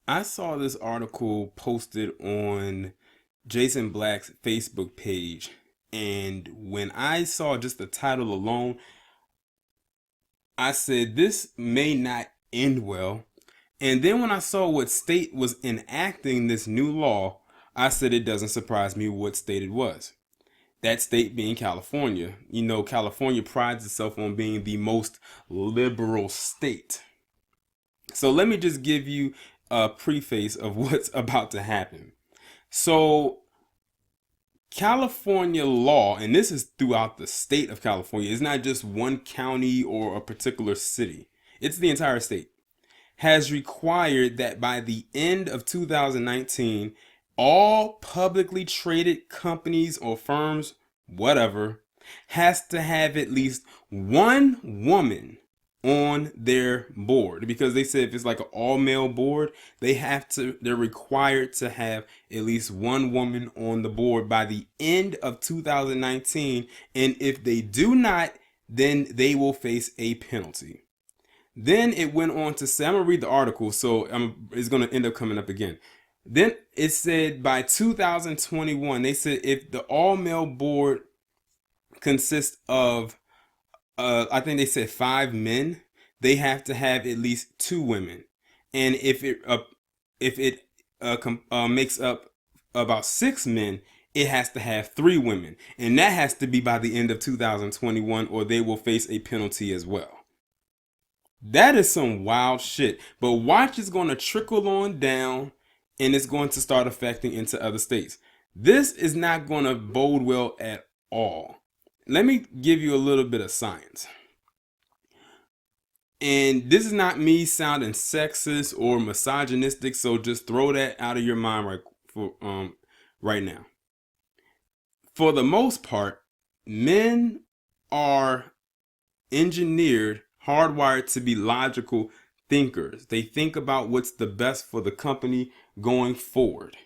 I saw this article posted on Jason Black's Facebook page, and when I saw just the title alone, I said this may not end well. And then when I saw what state was enacting this new law, I said it doesn't surprise me what state it was. That state being California. You know, California prides itself on being the most liberal state. So let me just give you a preface of what's about to happen. So, California law, and this is throughout the state of California, it's not just one county or a particular city, it's the entire state, has required that by the end of 2019, all publicly traded companies or firms, whatever, has to have at least one woman on their board, because they said if it's like an all male board, they're required to have at least one woman on the board by the end of 2019, and if they do not, then they will face a penalty. Then it went on to say, I'm gonna read the article, so it's gonna end up coming up again. Then it said by 2021, they said if the all male board consists of, I think they said 5 men, they have to have at least 2 women, and if it makes up about 6 men, it has to have 3 women, and that has to be by the end of 2021, or they will face a penalty as well. That is some wild shit. But watch, it's going to trickle on down and it's going to start affecting into other states. This is not going to bode well at all. Let me give you a little bit of science. And this is not me sounding sexist or misogynistic, so just throw that out of your mind right now. For the most part, men are engineered, hardwired to be logical thinkers. They think about what's the best for the company going forward,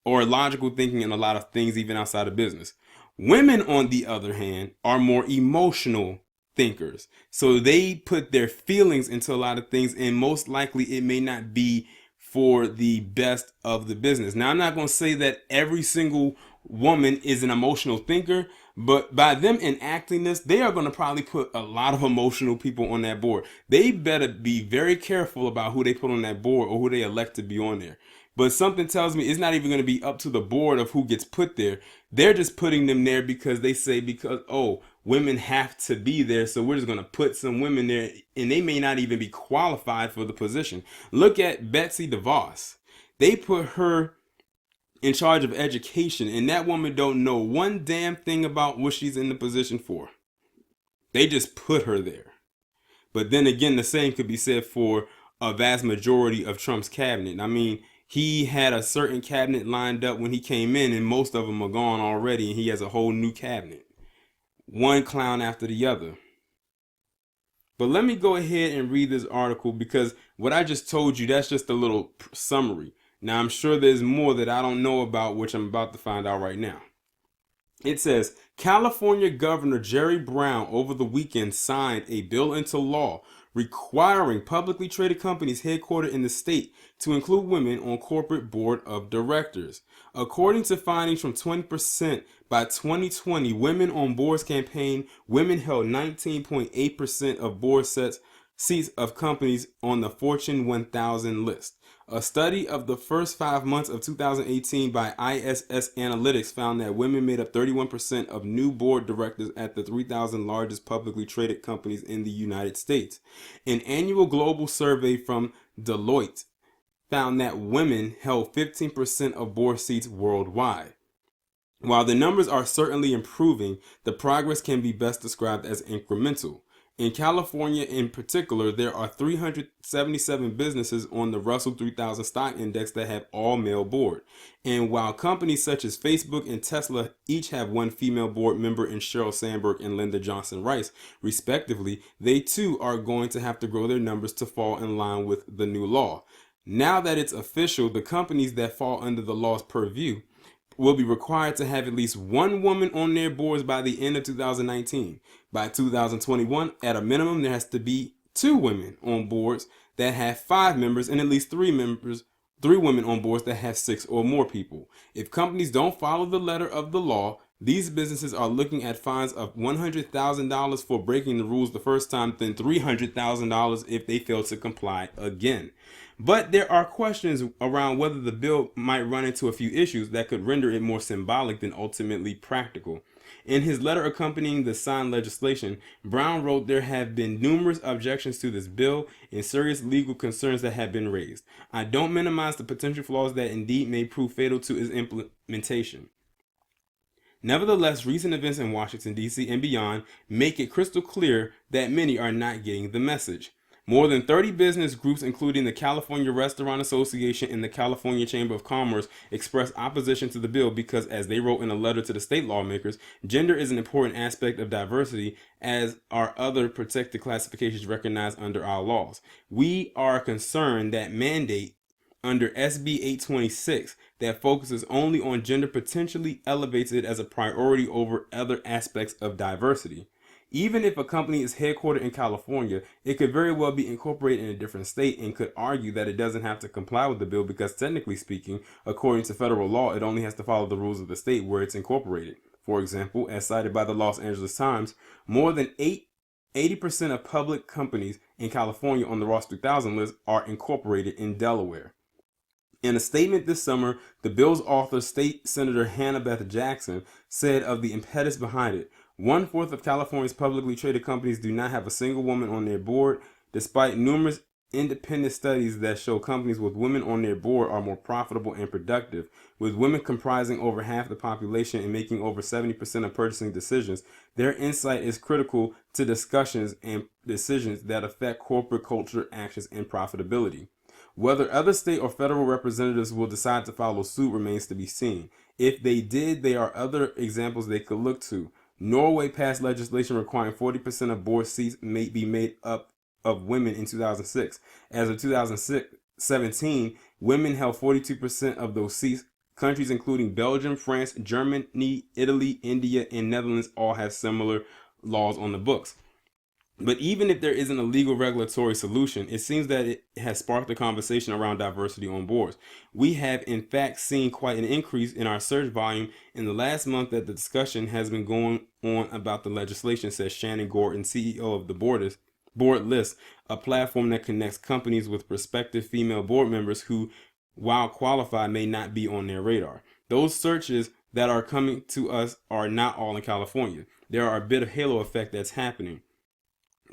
or logical thinking in a lot of things, even outside of business. Women, on the other hand, are more emotional thinkers. So they put their feelings into a lot of things, and most likely it may not be for the best of the business. Now, I'm not going to say that every single woman is an emotional thinker, but by them enacting this, they are going to probably put a lot of emotional people on that board. They better be very careful about who they put on that board or who they elect to be on there. But something tells me it's not even going to be up to the board of who gets put there. They're just putting them there because they say, because, oh, women have to be there, so we're just going to put some women there, and they may not even be qualified for the position. Look at Betsy DeVos. They put her in charge of education, and that woman don't know one damn thing about what she's in the position for. They just put her there. But then again, the same could be said for a vast majority of Trump's cabinet. I mean, he had a certain cabinet lined up when he came in, and most of them are gone already, and he has a whole new cabinet. One clown after the other. But let me go ahead and read this article, because what I just told you, that's just a little summary. Now, I'm sure there's more that I don't know about, which I'm about to find out right now. It says California Governor Jerry Brown over the weekend signed a bill into law requiring publicly traded companies headquartered in the state to include women on corporate board of directors. According to findings from 20% by 2020, Women on Boards campaign, women held 19.8% of board seats of companies on the Fortune 1000 list. A study of the first 5 months of 2018 by ISS Analytics found that women made up 31% of new board directors at the 3,000 largest publicly traded companies in the United States. An annual global survey from Deloitte found that women held 15% of board seats worldwide. While the numbers are certainly improving, the progress can be best described as incremental. In California in particular, there are 377 businesses on the Russell 3000 stock index that have all male board. And while companies such as Facebook and Tesla each have one female board member in Sheryl Sandberg and Linda Johnson Rice, respectively, they too are going to have to grow their numbers to fall in line with the new law. Now that it's official, the companies that fall under the law's purview will be required to have at least one woman on their boards by the end of 2019. By 2021, at a minimum, there has to be 2 women on boards. that have 5 members and at least 3 women on boards that have 6 or more people. If companies don't follow the letter of the law, these businesses are looking at fines of $100,000 for breaking the rules the first time, then $300,000 if they fail to comply again. But there are questions around whether the bill might run into a few issues that could render it more symbolic than ultimately practical. In his letter accompanying the signed legislation, Brown wrote there have been numerous objections to this bill and serious legal concerns that have been raised. I don't minimize the potential flaws that indeed may prove fatal to its implementation. Nevertheless, recent events in Washington, D.C. and beyond make it crystal clear that many are not getting the message. More than 30 business groups, including the California Restaurant Association and the California Chamber of Commerce, expressed opposition to the bill because, as they wrote in a letter to the state lawmakers, gender is an important aspect of diversity, as are other protected classifications recognized under our laws. We are concerned that mandate under SB 826 that focuses only on gender potentially elevates it as a priority over other aspects of diversity. Even if a company is headquartered in California, it could very well be incorporated in a different state and could argue that it doesn't have to comply with the bill because, technically speaking, according to federal law, it only has to follow the rules of the state where it's incorporated. For example, as cited by the Los Angeles Times, more than 80% of public companies in California on the Ross 3000 list are incorporated in Delaware. In a statement this summer, the bill's author, State Senator Hannah Beth Jackson, said of the impetus behind it, 1/4 of California's publicly traded companies do not have a single woman on their board, despite numerous independent studies that show companies with women on their board are more profitable and productive. With women comprising over half the population and making over 70% of purchasing decisions, their insight is critical to discussions and decisions that affect corporate culture, actions, and profitability. Whether other state or federal representatives will decide to follow suit remains to be seen. If they did, there are other examples they could look to. Norway passed legislation requiring 40% of board seats may be made up of women in 2006. As of 2017, women held 42% of those seats. Countries including Belgium, France, Germany, Italy, India, and Netherlands all have similar laws on the books. But even if there isn't a legal regulatory solution, it seems that it has sparked a conversation around diversity on boards. We have in fact seen quite an increase in our search volume in the last month that the discussion has been going on about the legislation, says Shannon Gordon, CEO of the Board List, a platform that connects companies with prospective female board members who, while qualified, may not be on their radar. Those searches that are coming to us are not all in California. There are a bit of halo effect that's happening.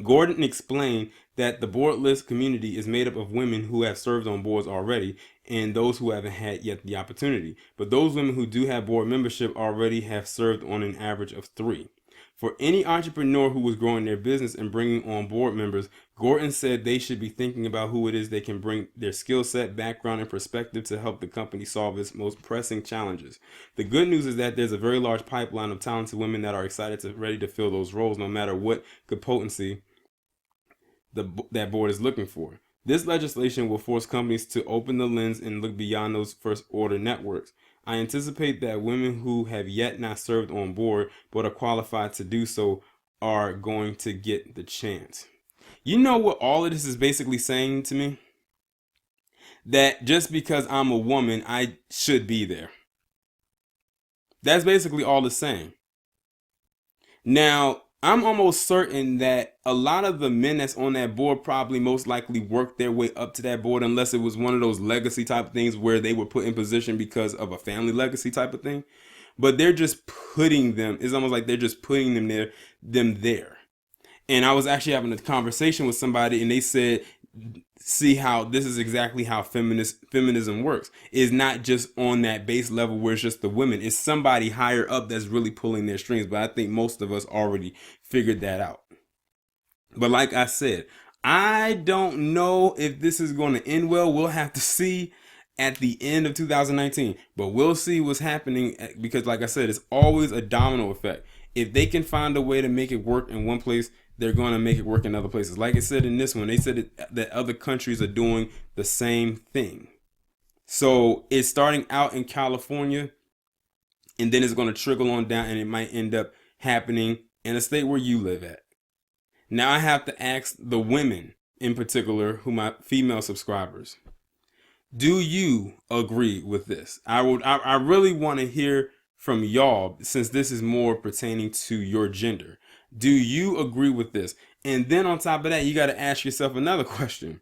Gordon explained that the board list community is made up of women who have served on boards already and those who haven't had yet the opportunity. But those women who do have board membership already have served on an average of 3. For any entrepreneur who was growing their business and bringing on board members, Gordon said they should be thinking about who it is they can bring their skill set, background, and perspective to help the company solve its most pressing challenges. The good news is that there's a very large pipeline of talented women that are ready to fill those roles, no matter what competency that board is looking for. This legislation will force companies to open the lens and look beyond those first order networks. I anticipate that women who have yet not served on board but are qualified to do so are going to get the chance. You know what all of this is basically saying to me? That just because I'm a woman, I should be there. That's basically all it's saying. Now, I'm almost certain that a lot of the men that's on that board probably most likely worked their way up to that board, unless it was one of those legacy type of things where they were put in position because of a family legacy type of thing. But they're just putting them, it's almost like they're just putting them there. And I was actually having a conversation with somebody and they said, see how this is exactly how feminism works. It's not just on that base level where it's just the women. It's somebody higher up that's really pulling their strings. But I think most of us already figured that out. But like I said, I don't know if this is going to end well. We'll have to see at the end of 2019. But we'll see what's happening because, like I said, it's always a domino effect. If they can find a way to make it work in one place, they're going to make it work in other places. Like it said in this one, they said that other countries are doing the same thing. So it's starting out in California, and then it's going to trickle on down, and it might end up happening in a state where you live at. Now I have to ask the women in particular, who my female subscribers, do you agree with this? I really want to hear from y'all, since this is more pertaining to your gender. Do you agree with this? And then on top of that, you got to ask yourself another question.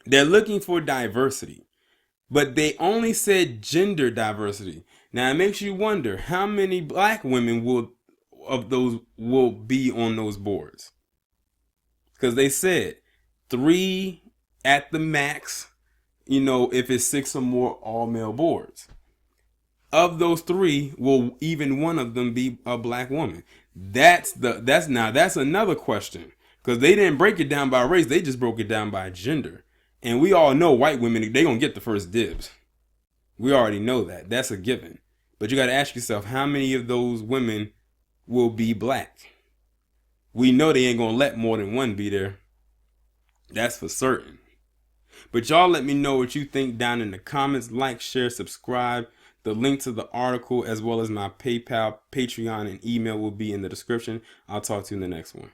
They're looking for diversity, but they only said gender diversity. Now it makes you wonder how many black women will be on those boards. Because they said 3 at the max, if it's 6 or more all male boards. Of those 3, will even one of them be a black woman? That's another question. Because they didn't break it down by race, they just broke it down by gender. And we all know white women, they gonna get the first dibs. We already know that. That's a given. But you gotta ask yourself, how many of those women will be black? We know they ain't gonna let more than one be there. That's for certain. But y'all let me know what you think down in the comments. Like, share, subscribe. The link to the article as well as my PayPal, Patreon, and email will be in the description. I'll talk to you in the next one.